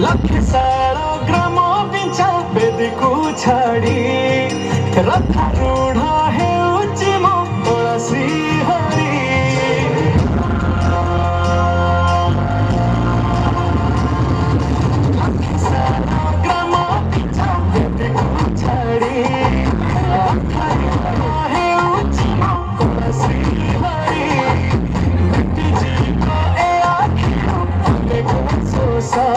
लख सारा ग्राम पिंछा बेदी को छाड़ी रथारूढ़ हेउची मो तुलसी हरी लख सारा ग्राम पिंछा बेदी को छाड़ी रथारूढ़ हेउची मो तुलसी हरी बेटी जी को ए आखियों में को सोसा